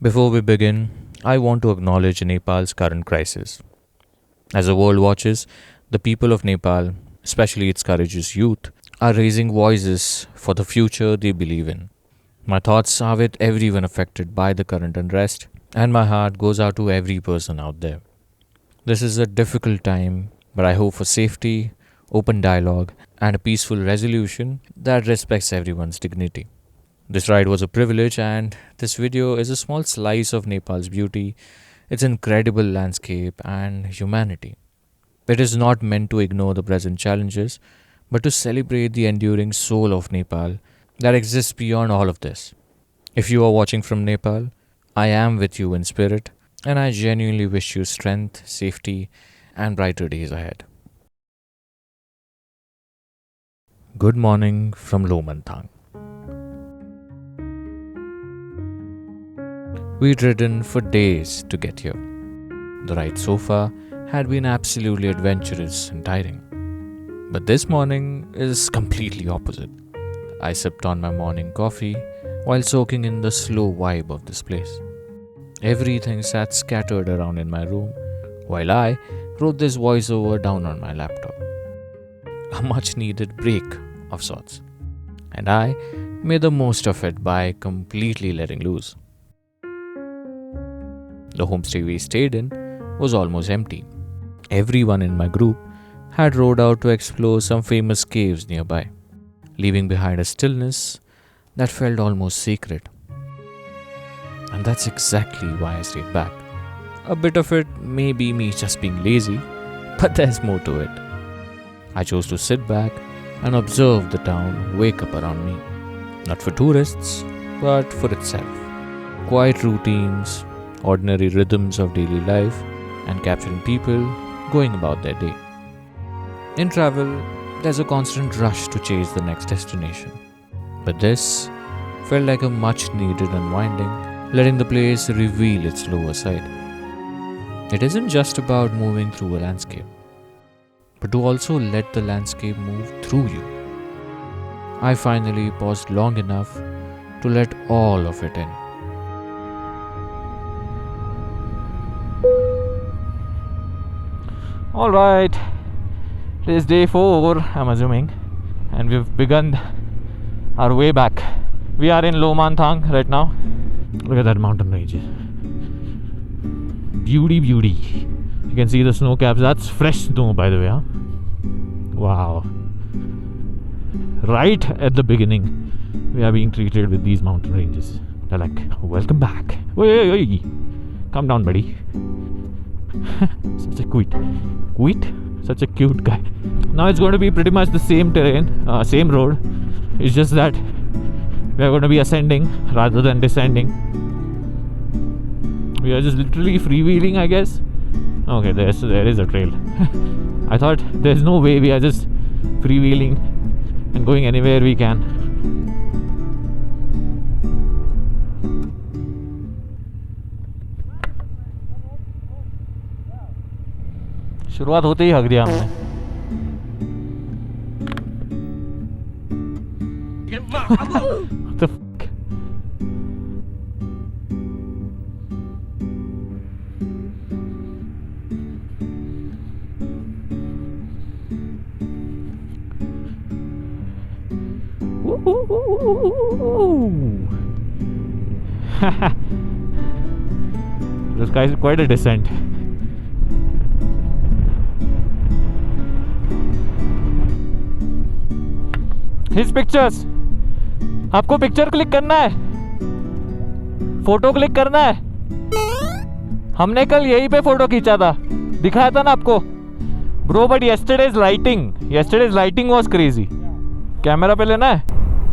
Before we begin, I want to acknowledge Nepal's current crisis. As the world watches, the people of Nepal, especially its courageous youth, are raising voices for the future they believe in. My thoughts are with everyone affected by the current unrest, and my heart goes out to every person out there. This is a difficult time, but I hope for safety, open dialogue, and a peaceful resolution that respects everyone's dignity. This ride was a privilege, and this video is a small slice of Nepal's beauty, its incredible landscape, and humanity. It is not meant to ignore the present challenges, but to celebrate the enduring soul of Nepal that exists beyond all of this. If you are watching from Nepal, I am with you in spirit, and I genuinely wish you strength, safety, and brighter days ahead. Good morning from Lomanthang. We'd ridden for days to get here. The ride so far had been absolutely adventurous and tiring. But this morning is completely opposite. I sipped on my morning coffee while soaking in the slow vibe of this place. Everything sat scattered around in my room while I wrote this voiceover down on my laptop. A much needed break of sorts. And I made the most of it by completely letting loose. The homestay we stayed in was almost empty. Everyone in my group had rode out to explore some famous caves nearby, leaving behind a stillness that felt almost sacred. And that's exactly why I stayed back. A bit of it may be me just being lazy, but there's more to it. I chose to sit back and observe the town wake up around me, not for tourists, but for itself. Quiet routines, ordinary rhythms of daily life, and capturing people going about their day. In travel, there's a constant rush to chase the next destination. But this felt like a much needed unwinding, letting the place reveal its lower side. It isn't just about moving through a landscape, but to also let the landscape move through you. I finally paused long enough to let all of it in. Alright, it is day 4, I'm assuming, and we've begun our way back. We are in Lomanthang right now. Look at that mountain range. Beauty. You can see the snow caps. That's fresh snow, by the way, huh? Wow. Right at the beginning, we are being treated with these mountain ranges. They're like, welcome back. Wait. Calm down, buddy. Such a cute guy. Now it's going to be pretty much the same terrain, same road. It's just that we are going to be ascending rather than descending. We are just literally freewheeling, I guess. Okay, there is a trail. I thought there's no way, we are just freewheeling and going anywhere we can. शुरुआत होते ही हक दिया हमने. What the fuck? This guy is quite a descent. His pictures. आपको picture click करना है, photo click करना है. हमने कल यहीं पे फोटो खींचा था, दिखाया था ना आपको bro. But yesterday's lighting was crazy. Camera पे लेना है,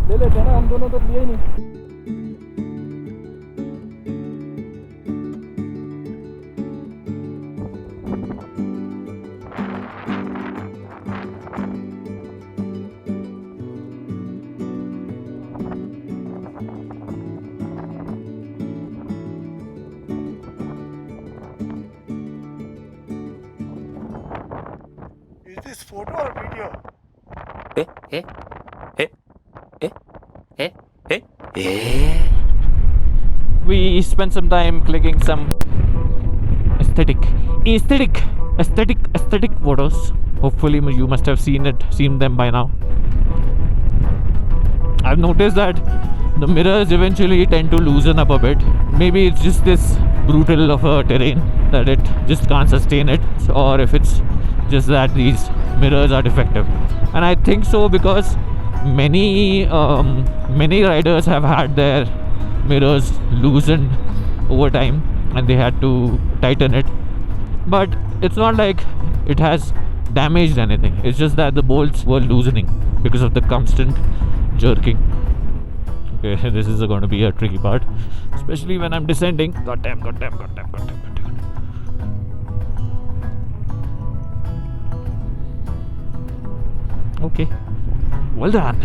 ले लेते हैं ना, हम दोनों तो लिए ही नहीं. Is this photo or video? We we spent some time clicking some aesthetic photos. Hopefully you must have seen them by now. I've noticed that the mirrors eventually tend to loosen up a bit. Maybe it's just this brutal of a terrain that it just can't sustain it, or if it's just that these mirrors are defective. And I think so because many riders have had their mirrors loosened over time and they had to tighten it, but it's not like it has damaged anything. It's just that the bolts were loosening because of the constant jerking. Okay, this is going to be a tricky part, especially when I'm descending. God damn. Okay, well done.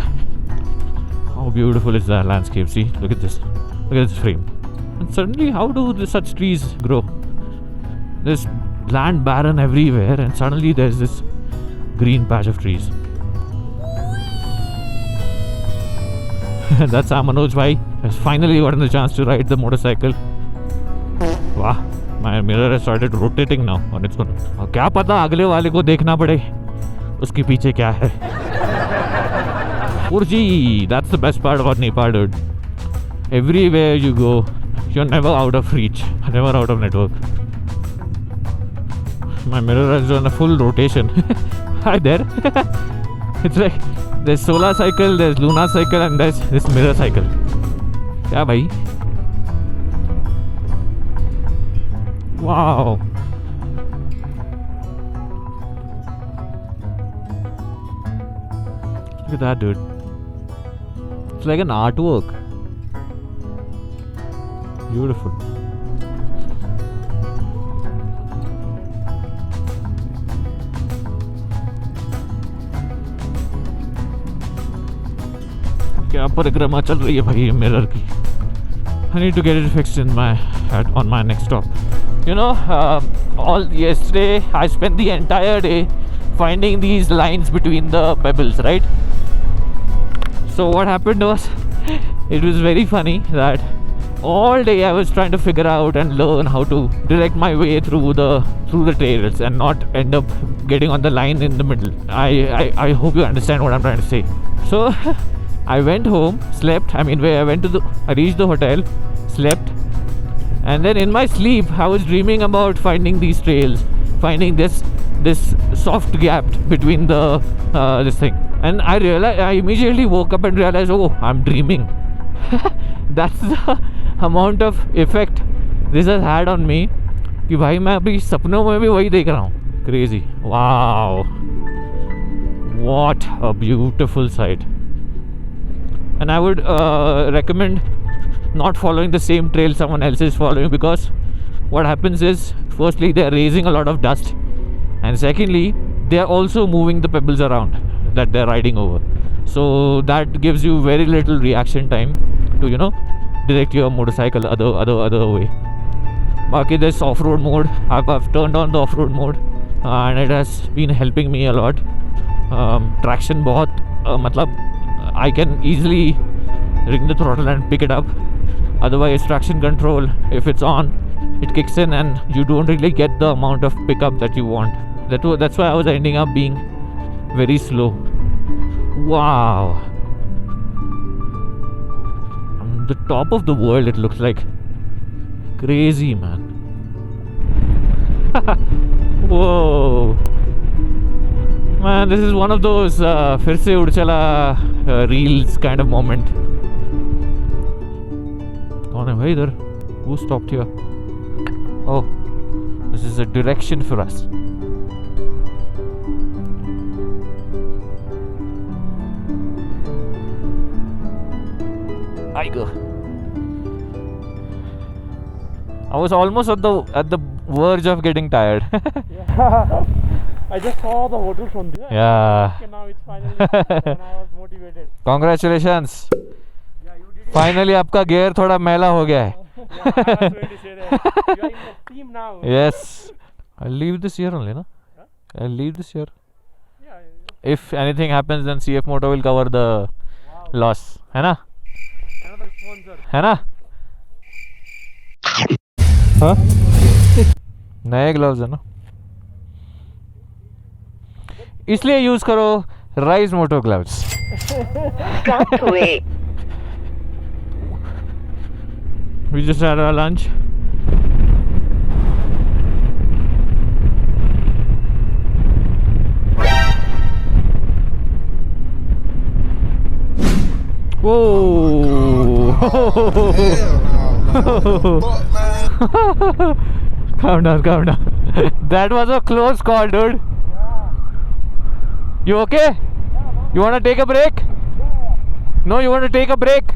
How beautiful is that landscape? See, look at this frame. And suddenly, how do such trees grow? There's land barren everywhere, and suddenly there's this green patch of trees. That's Manoj bhai has finally gotten the chance to ride the motorcycle. Wow, my mirror has started rotating now on its own. और क्या पता अगले वाले को देखना पड़े उसके पीछे क्या है. Urji, that's the best part about Nepal, dude. Everywhere you go, you're never out of reach, never out of network. My mirror has done a full rotation. Hi there. It's like there's solar cycle, there's lunar cycle, and there's this mirror cycle. Yeah, bhai. Wow. Look at that, dude. It's like an artwork. Beautiful. क्या परिक्रमा चल रही है भाई mirror की. I need to get it fixed on my next stop. You know, all yesterday I spent the entire day finding these lines between the pebbles, right? So what happened was, it was very funny that all day I was trying to figure out and learn how to direct my way through the trails and not end up getting on the line in the middle. I hope you understand what I'm trying to say. So I went home, slept. I reached the hotel, slept, and then in my sleep I was dreaming about finding these trails, finding this soft gap between the this thing. And I immediately woke up and realized, oh, I'm dreaming. That's the amount of effect this has had on me कि भाई मैं अभी सपनों में भी वही देख रहा हूँ. Crazy. Wow, what a beautiful sight. And I would recommend not following the same trail someone else is following, because what happens is, firstly, they are raising a lot of dust, and secondly, they are also moving the pebbles around that they're riding over. So that gives you very little reaction time to, direct your motorcycle other way. Baki, there's off-road mode. I've turned on the off-road mode, and it has been helping me a lot. Traction बहुत I can easily ring the throttle and pick it up. Otherwise, traction control, if it's on, it kicks in and you don't really get the amount of pickup that you want. That's why I was ending up being very slow. Wow. On the top of the world, it looks like. Crazy, man. Whoa. Man, this is one of those फिर से उड़ चला reels kind of moment. कौन है भाई इधर? Who stopped here? Oh, this is a direction for us. I go. I was almost at the verge of getting tired. Yeah. I just saw the hotel from there. Yeah. Okay, now it's finally and I was motivated. Congratulations. Yeah, you did it. Finally आपका gear थोड़ा मैला हो गया है. Yeah, I was going to say that. You are in the team now. Yes. I'll leave this here only, no? Huh? I'll leave this here. Yeah. If anything happens, then CF Moto will cover the Wow. loss. है ना? Another sponsor. है ना? हाँ नए gloves है ना, इसलिए use करो rise moto gloves. We just had our lunch. Whoa! Calm down, calm down. That was a close call, dude. You okay? You want to take a break? No, you want to take a break?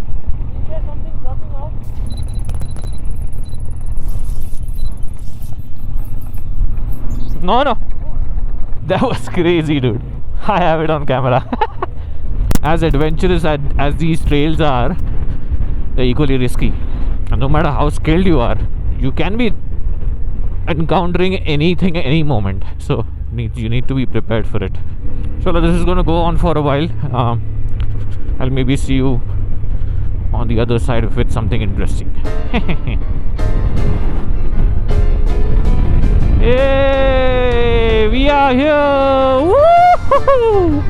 No, no. That was crazy, dude. I have it on camera. As adventurous as these trails are, they're equally risky. And no matter how skilled you are, you can be encountering anything at any moment. So you need to be prepared for it. So this is going to go on for a while. I'll maybe see you on the other side with something interesting. Hey, we are here! Woo-hoo-hoo!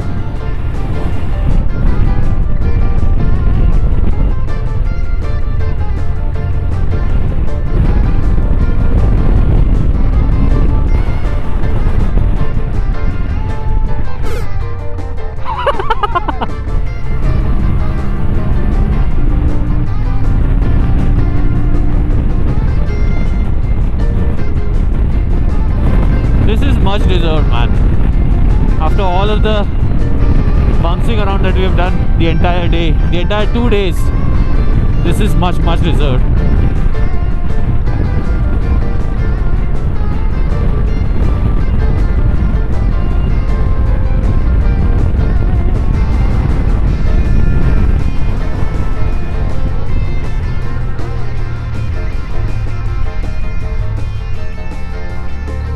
This is much deserved, man. After all of the bouncing around that we have done the entire day, the entire 2 days, this is much deserved.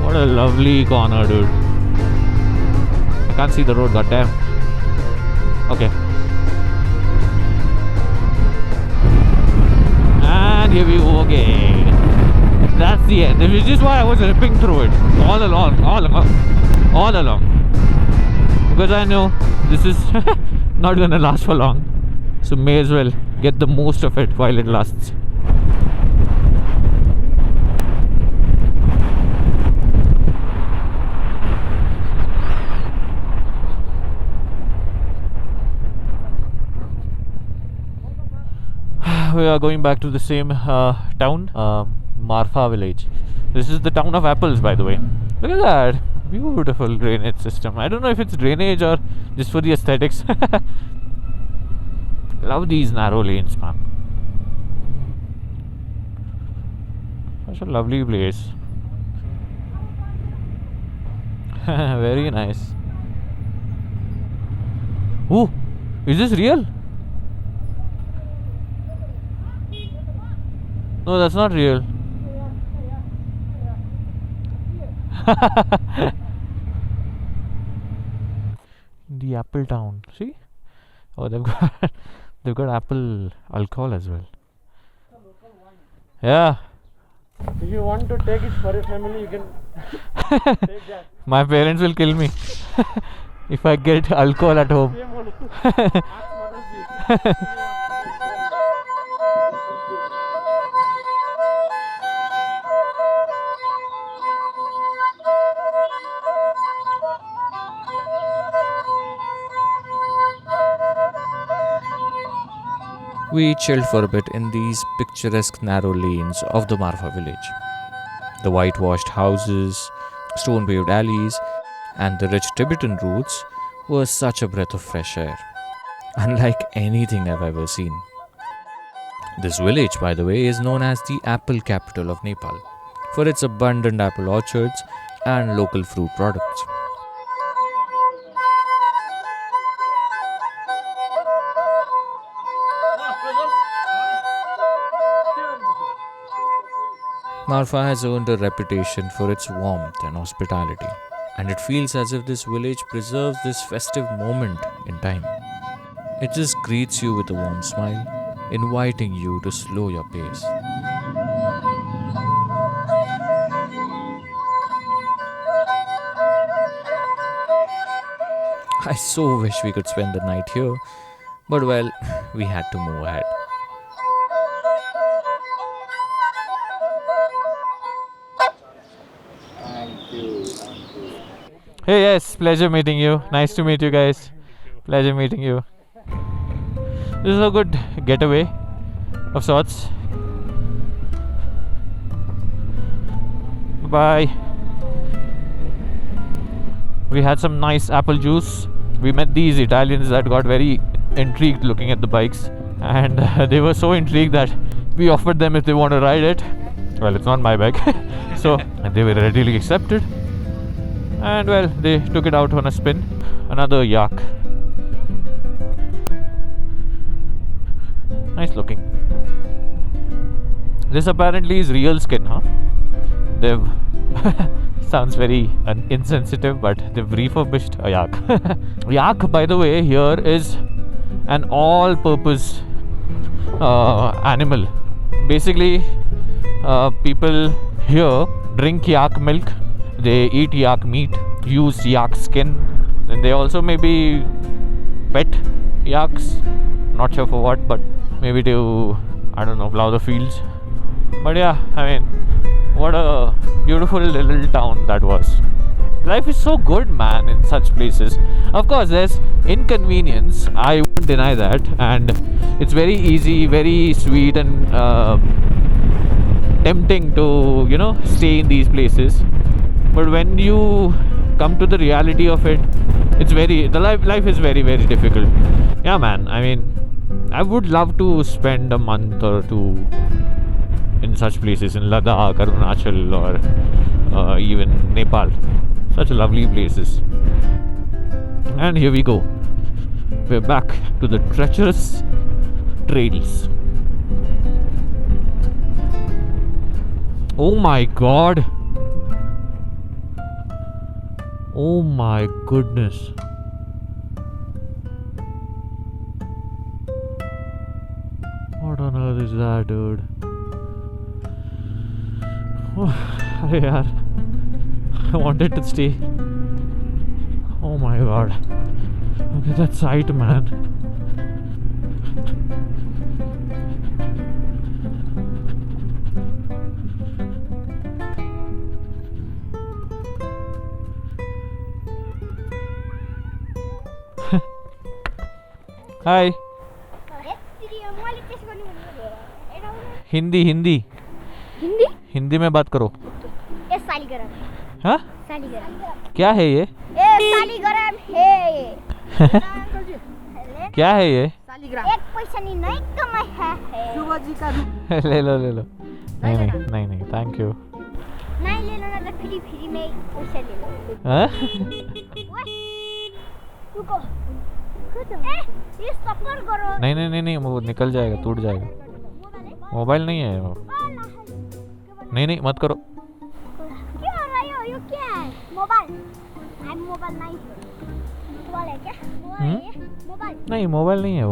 What a lovely corner, dude. I can't see the road, goddamn. Okay. And here we go again. That's the end. Which is why I was ripping through it all along. Because I know this is not gonna last for long. So may as well get the most of it while it lasts. We are going back to the same town, Marfa village. This is the town of apples, by the way. Look at that beautiful drainage system. I don't know if it's drainage or just for the aesthetics. Love these narrow lanes, man. Such a lovely place. Very nice. Ooh, is this real? No, that's not real. The apple town. See? Oh, they've got apple alcohol as well. Yeah. If you want to take it for your family, you can take that. My parents will kill me if I get alcohol at home. Same only. Ask Mother's Day. We chilled for a bit in these picturesque narrow lanes of the Marfa village. The whitewashed houses, stone-paved alleys, and the rich Tibetan roots were such a breath of fresh air, unlike anything I've ever seen. This village, by the way, is known as the apple capital of Nepal for its abundant apple orchards and local fruit products. Marfa has earned a reputation for its warmth and hospitality, and it feels as if this village preserves this festive moment in time. It just greets you with a warm smile, inviting you to slow your pace. I so wish we could spend the night here, but well, we had to move ahead. Hey, yes, pleasure meeting you. Nice to meet you guys. Pleasure meeting you. This is a good getaway of sorts. Bye. We had some nice apple juice. We met these Italians that got very intrigued looking at the bikes, and they were so intrigued that we offered them if they want to ride it. Well, it's not my bike, so they were readily accepted. And well, they took it out on a spin. Another yak. Nice looking. This apparently is real skin, huh? They've sounds very insensitive, but they've refurbished a yak. Yak, by the way, here is an all-purpose animal. Basically, people here drink yak milk. They eat yak meat, use yak skin, and they also maybe pet yaks. Not sure for what, but maybe to, I don't know, plow the fields. But yeah, I mean, what a beautiful little town that was. Life is so good, man, in such places. Of course, there's inconvenience, I won't deny that, and it's very easy, very sweet, and tempting to, stay in these places. But when you come to the reality of it, life is very, very difficult. Yeah, man, I mean, I would love to spend a month or two in such places, in Ladakh, Arunachal, or even Nepal. Such lovely places. And here we go. We're back to the treacherous trails. Oh my god. Oh my goodness. What on earth is that, dude? Oh, yeah. I wanted to stay. Oh my god. Look at that sight, man. Hi. Hindi Hindi Hindi Hindi में बात करो. ये सालीगरम. हाँ? सालीगरम. क्या है ये? सालीगरम है ये. क्या है ये? सालीगरम. एक पैसा नहीं कमाई है. सुबह जी का ले लो नहीं थैंक यू. नहीं ले लो ना, फ्री में पैसा ले लो. हाँ? रुको. ये सफर करो. नहीं वो निकल जाएगा, टूट जाएगा. मोबाइल नहीं है वो. नहीं मत करो. क्या हो रहा है? ये क्या है? मोबाइल नहीं है. मोबाइल है क्या? मोबाइल नहीं, मोबाइल नहीं है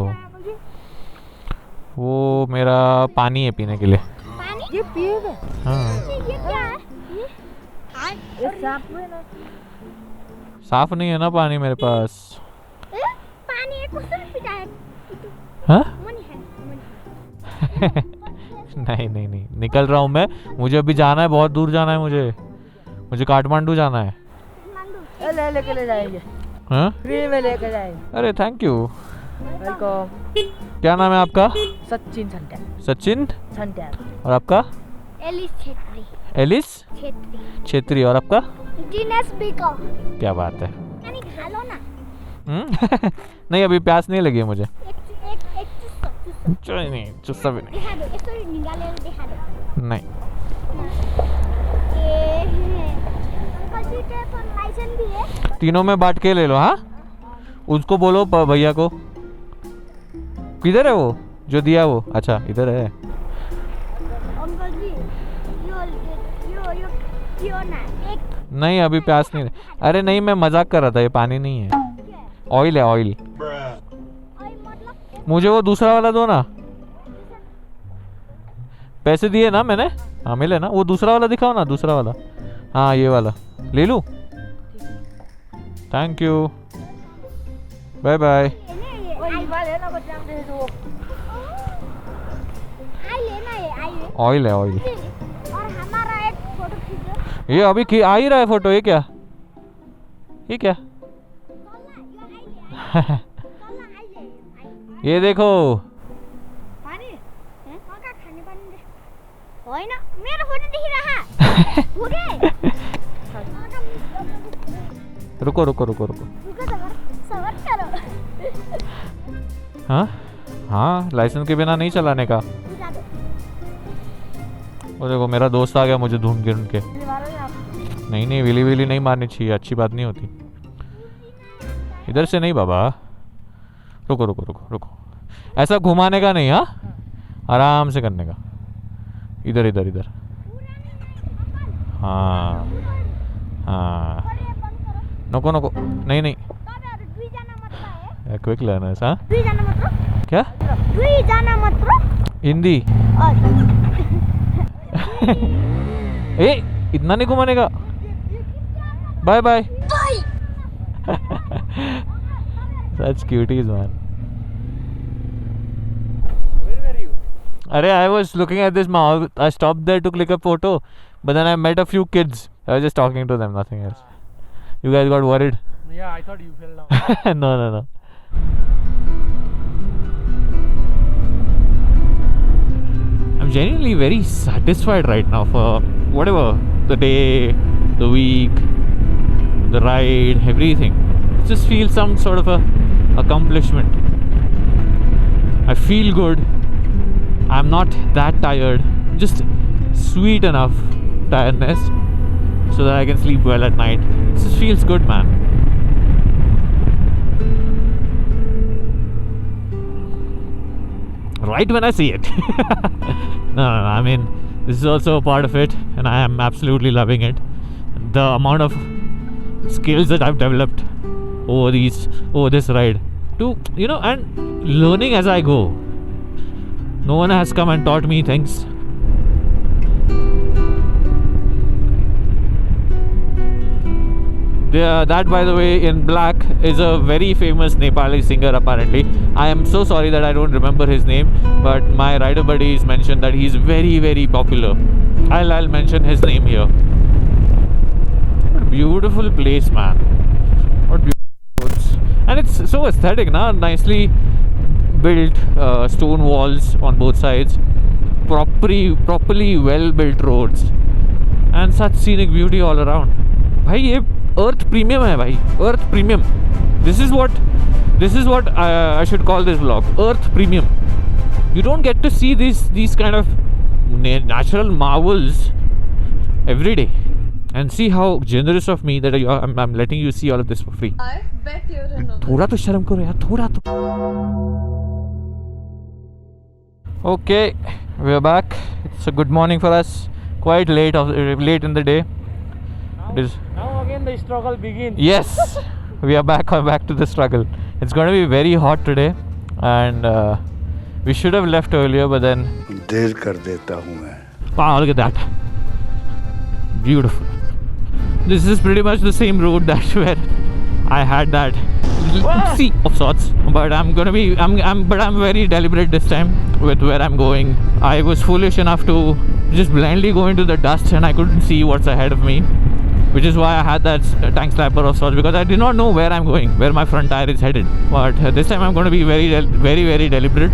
वो मेरा पानी है पीने के लिए. पानी ये पिएगा? हाँ. ये क्या है? ये साफ नहीं है ना पानी मेरे पास. पानी एक क्वेश्चन पीता है. हाँ? मनी है. नहीं निकल रहा हूँ मैं. मुझे अभी जाना है, बहुत दूर जाना है मुझे काठमांडू जाना है. लेके ले जाएंगे. हाँ? फ्री में लेके जाएंगे. अरे थैंक यू. वेलकम. क्या नाम है आपका? सचिन संट्या. सचिन. संट्या. और आपका? एलिस छेत्री. एलिस छेत्री. और आपका? दिनेश बिको. क्या बात है. यानी खा लो ना. नहीं, अभी प्यास नहीं लगी है मुझे. एक चल नहीं, चुस्सा भी नहीं. दिखा दो. इसको निकाले दिखा दो. नहीं. अंकल जी के पर लाइसेंस भी है. तीनों में बांट के ले लो. हाँ, उसको बोलो भैया को. किधर है वो जो दिया वो? अच्छा, इधर है. अंकल जी यो ना एक. नहीं, अभी प्यास नहीं. अरे नहीं, मैं मजाक कर रहा था. ये पानी नहीं है, ऑयल है, ऑयल. मुझे वो दूसरा वाला दो ना. पैसे दिए ना मैंने. हाँ, मिले ना. वो दूसरा वाला दिखाओ ना, दूसरा वाला. हाँ, ये वाला ले लूँ. Thank you. Bye bye. Ôi, ba lẽ nó có trang đi rồi. आई लेना है आई ले। ऑयल है ऑयल। और हमारा एक फोटो खींचो। ये अभी आ ही रहा है फोटो। ये क्या? ये क्या? ये देखो। पानी हैं? का खाने पानी दे। ओए ना मेरा फोटो दिख रहा। हो गए। रुको रुको रुको रुको। रुको सबर करो। हाँ हाँ, लाइसेंस के बिना नहीं चलाने का। बुझा दो। वो देखो मेरा दोस्त आ गया मुझे ढूंढ के ढूंढ के। नहीं नहीं, विली विली नहीं मारनी चाहिए, अच्छी बात नहीं होती। इधर से नहीं बाबा। रुको रुको रुको रुको, ऐसा घुमाने का नहीं। हाँ, आराम से करने का। इधर इधर इधर। हाँ हाँ, नको नको, नहीं नहीं। दुई जाना मत है। Quick learners. हाँ दुई जाना मत। क्या? दुई जाना मत। हिंदी। और ए, इतना नहीं घुमाने का। Bye bye. Such cuties, man. Where were you? Arey, I was looking at this mall. I stopped there to click a photo, but then I met a few kids. I was just talking to them, nothing else. You guys got worried? Yeah, I thought you fell down. No, no, no. I'm genuinely very satisfied right now for whatever the day, the week, the ride, everything. Just feel some sort of a accomplishment. I feel good. I'm not that tired. Just sweet enough tiredness so that I can sleep well at night. It just feels good, man. Right when I see it. No, I mean, this is also a part of it, and I am absolutely loving it. The amount of skills that I've developed over this ride, and learning as I go. No one has come and taught me things. That, by the way, in black is a very famous Nepali singer apparently. I am so sorry that I don't remember his name, but my rider buddies mentioned that he's very, very popular. I'll mention his name here. What a beautiful place, man. What beautiful roads. And it's so aesthetic, na? Nicely built stone walls on both sides. Properly well built roads. And such scenic beauty all around. भाई ये अर्थ premium है भाई, अर्थ premium. This is what I should call this vlog, Earth Premium. You don't get to see these kind of natural marvels every day. And see how generous of me that I'm letting you see all of this for free. I bet you're another. थोड़ा तो शर्म करो यार, थोड़ा तो. Okay, we are back. It's a good morning for us. Quite late in the day. Now again the struggle begins. Yes, we are back to the struggle. It's going to be very hot today, and we should have left earlier, but then देर कर देता हूँ मैं. wow, look at that, beautiful. This is pretty much the same road that where I had that sea of sorts, but I'm very deliberate this time with where I'm going. I was foolish enough to just blindly go into the dust, and I couldn't see what's ahead of me, which is why I had that tank slapper of sorts, because I did not know where I'm going, where my front tire is headed. But this time I'm going to be very deliberate.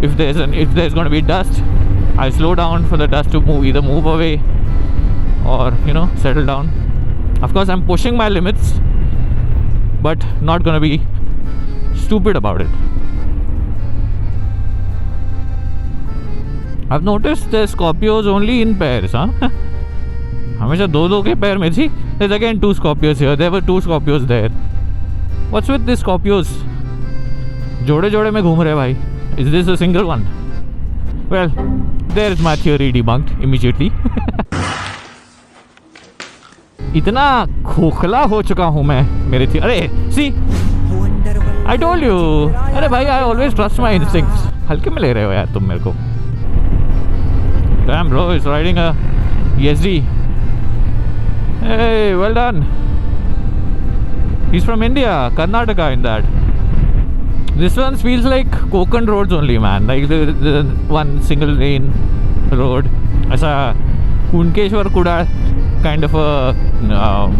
If there's going to be dust, I'll slow down for the dust to either move away or settle down. Of course, I'm pushing my limits, but not going to be stupid about it. I've noticed the Scorpios only in pairs, huh? हमेशा दो के पैर में थी. There's again 2 Scorpios here. There were 2 Scorpios there. What's with these Scorpios? जोड़े में घूम रहे भाई. Is this a single one? Well, there is my theory debunked immediately. इतना खोखला हो चुका हूँ मैं मेरे थी. अरे see, I told you. अरे भाई, I always trust my instincts. हल्के में ले रहे हो यार तुम मेरे को. Damn bro, he's riding a ESD. Hey, well done. He's from India, Karnataka in that. This one feels like Konkan roads only, man. Like the one single lane road. Aisa Kunkeshwar Kuda kind of a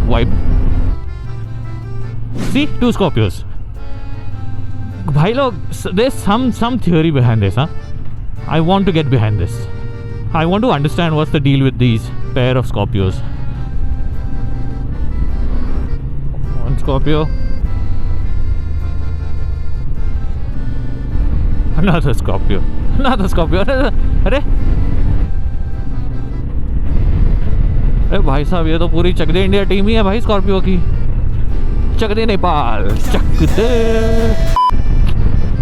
vibe. See, 2 Scorpios. Bhai log, there's some theory behind this, huh? I want to get behind this. I want to understand what's the deal with these pair of Scorpios. One Scorpio. Another Scorpio. Another Scorpio. अरे भाई साहब, ये तो पूरी चक दे India team ही है भाई Scorpio की. चक दे नेपाल, चक दे.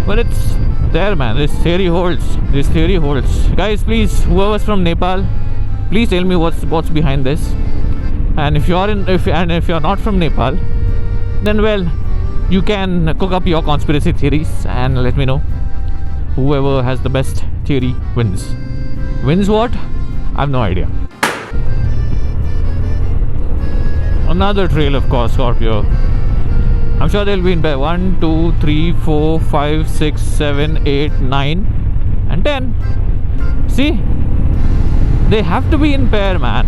But it's there, man. This theory holds. This theory holds. Guys, please, whoever's from Nepal, please tell me what's behind this. And if you're not from Nepal, then well, you can cook up your conspiracy theories and let me know. Whoever has the best theory wins. Wins what? I have no idea. Another trail, of course, Scorpio. I'm sure they'll be in pair 1, 2, 3, 4, 5, 6, 7, 8, 9 and 10. See? They have to be in pair, man.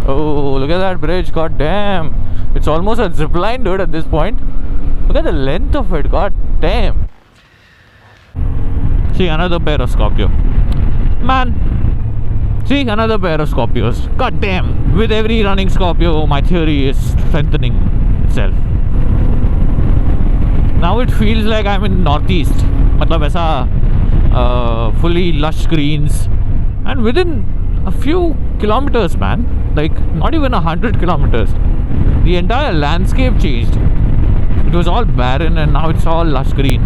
Oh, look at that bridge. God damn. It's almost a zipline, dude, at this point. Look at the length of it. God damn. See, another pair of Scorpio. Man. See, another pair of Scorpios. God damn. With every running Scorpio, my theory is strengthening itself. Now it feels like I'm in Northeast. Matlab aisa fully lush greens. And within a few kilometers, man. Like not even 100 kilometers. The entire landscape changed. It was all barren and now it's all lush green.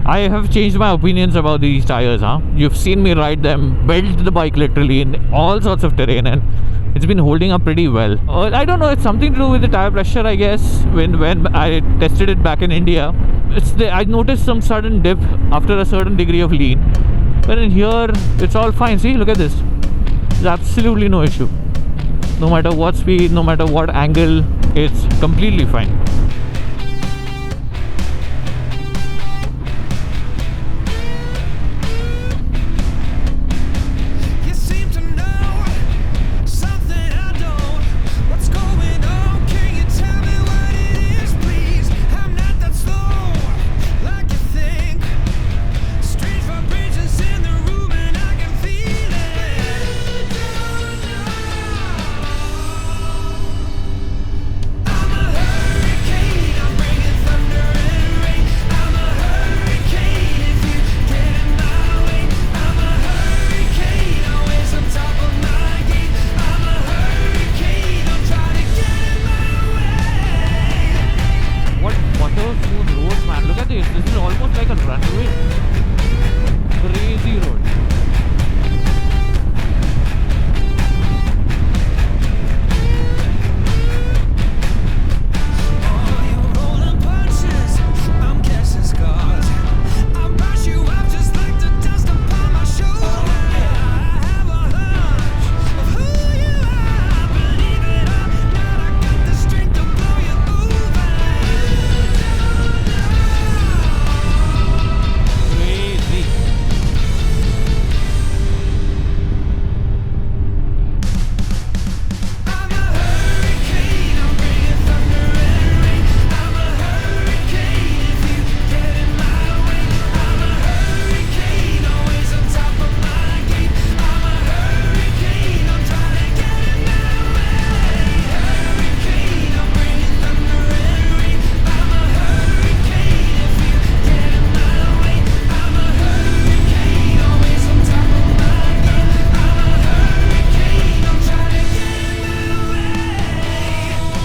I have changed my opinions about these tires, huh? You've seen me ride them, belt the bike literally in all sorts of terrain, and it's been holding up pretty well. I don't know, it's something to do with the tire pressure, I guess. When I tested it back in India, I noticed some sudden dip after a certain degree of lean. But in here, it's all fine. See, look at this. There's absolutely no issue. No matter what speed, no matter what angle, it's completely fine.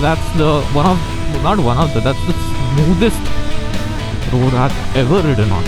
That's that's the smoothest road I've ever ridden on.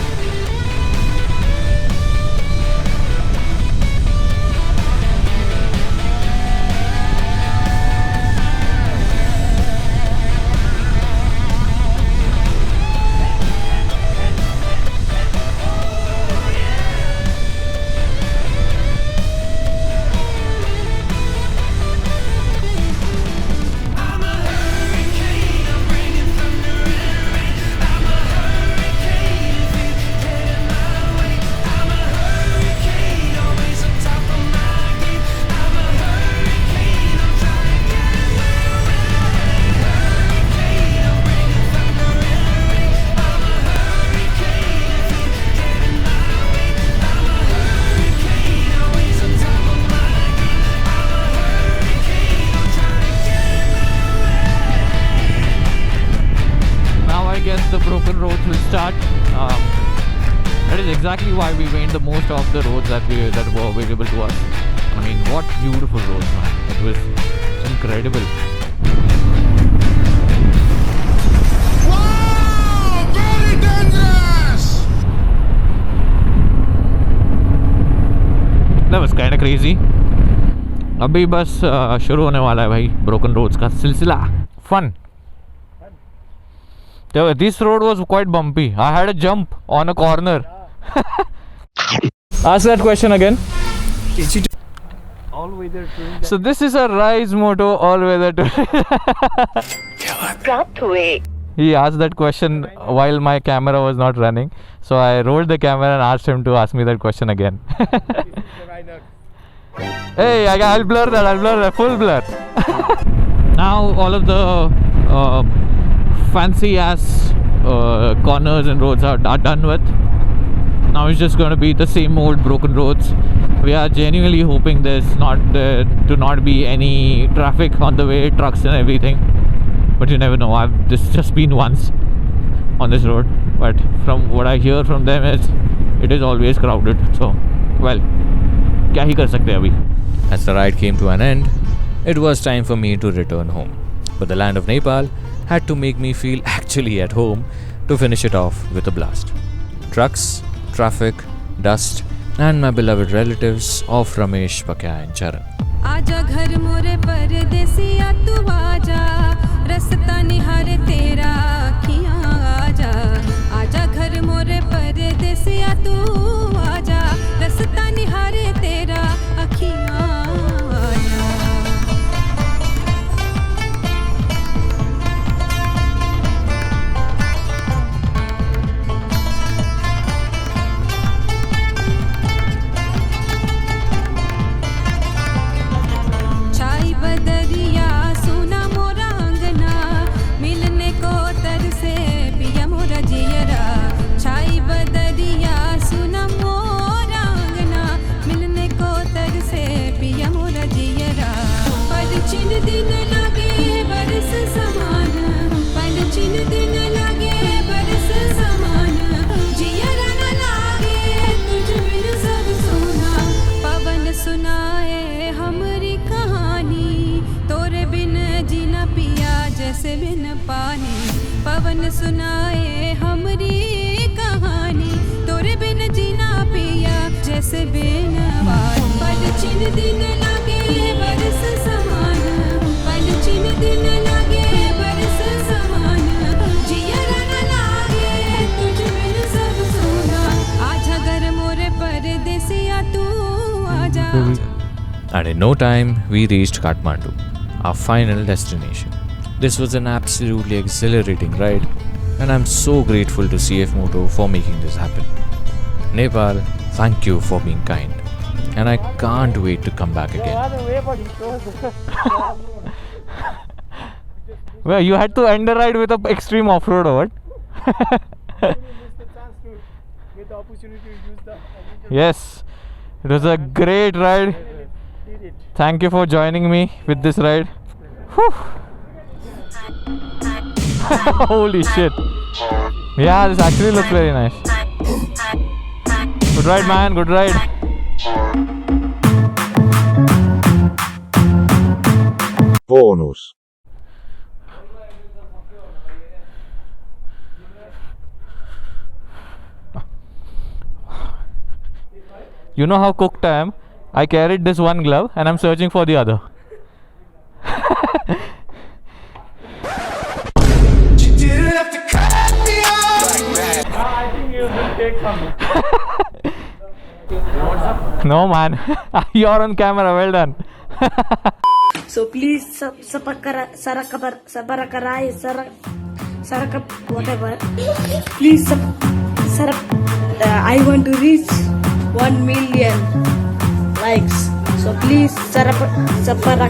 exactly why we made the most of the roads that were available to us. I mean, what beautiful roads, man. It was incredible. Wow! Very dangerous! That was kind of crazy. अभी बस शुरू होने वाला है भाई broken roads का सिलसिला. Fun. This road was quite bumpy. I had a jump on a corner. Ask that question again. All weather touring. So this is a Rise Moto all-weather touring. He asked that question while my camera was not running. So I rolled the camera and asked him to ask me that question again. Hey, I'll blur that, full blur. Now all of the fancy ass corners and roads are done with. Now it's just going to be the same old broken roads. We are genuinely hoping there's to not be any traffic on the way, trucks and everything. But you never know. I've just been once on this road, but from what I hear from them is it is always crowded. So, well, क्या ही कर सकते हैं अभी. As the ride came to an end, it was time for me to return home. But the land of Nepal had to make me feel actually at home to finish it off with a blast. Trucks, traffic, dust, and my beloved relatives of Ramesh, Pakya and Charan. आजा घर मोरे परदेसिया तू आजा रस्ता निहारे तेरा अखियाँ आजा आजा घर मोरे परदेसिया तू आजा रस्ता निहारे तेरा अखियाँ आजा छाई बदरिया सुना मोरा अंगना मिलने को तरसे पिया मोरा जियरा छाई बदरिया सुना मोरा अंगना मिलने को तरसे पिया मोरा जियरा पर चिन दिन लगे बरस समान पर चिन दिन लगे बरस समान जियरा न लागे तुझ बिन सब सोना पवन सुनाए हमरी कहानी तोरे बिन जीना पिया जैसे बिन पानी पवन सुनाए हमरी कहानी तोरे बिन जीना पिया जैसे बिन पानी पल चिन दिन लगे बरस समान पल चिन दिन लगे बरस समान जियरा न लागे तुझ बिन सब सोना आजा घर मोरे परदेसिया तू आजा. And in no time, we reached Kathmandu, our final destination. This was an absolutely exhilarating ride, and I'm so grateful to CF Moto for making this happen. Nepal, thank you for being kind, and I can't wait to come back again. Way, but he shows. Well, you had to end the ride with an extreme off-road or what? You missed the chance to get the opportunity to use the. Yes, it was a great ride. Did it. Thank you for joining me with this ride. Whew. Holy shit. Yeah, this actually looks very nice. Good ride, man. Good ride. Bonus. You know how cooked I am? I carried this one glove and I'm searching for the other. I think you will take some. No, man. You're on camera. Well done. So please whatever. Please I want to reach 1 million likes. So please sarapakara